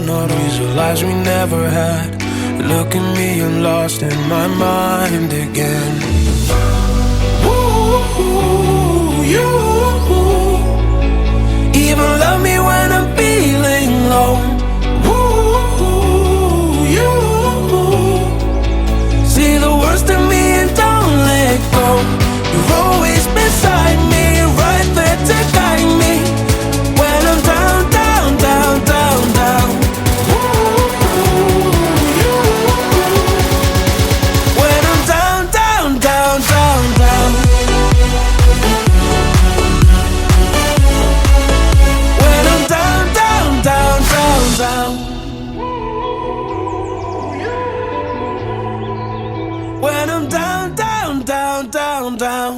found all these lives we never had. Look at me, I'm lost in my mind again. Ooh, you even love me when I'm feeling low. Ooh, you see the worst in me and don't let go. You're always beside me, right there to guide me when I'm down, down, down, down, down. Ooh, you when I'm down, down, down, down, down. When I'm down, down, down, down, down. When I'm down, down, down, down, down.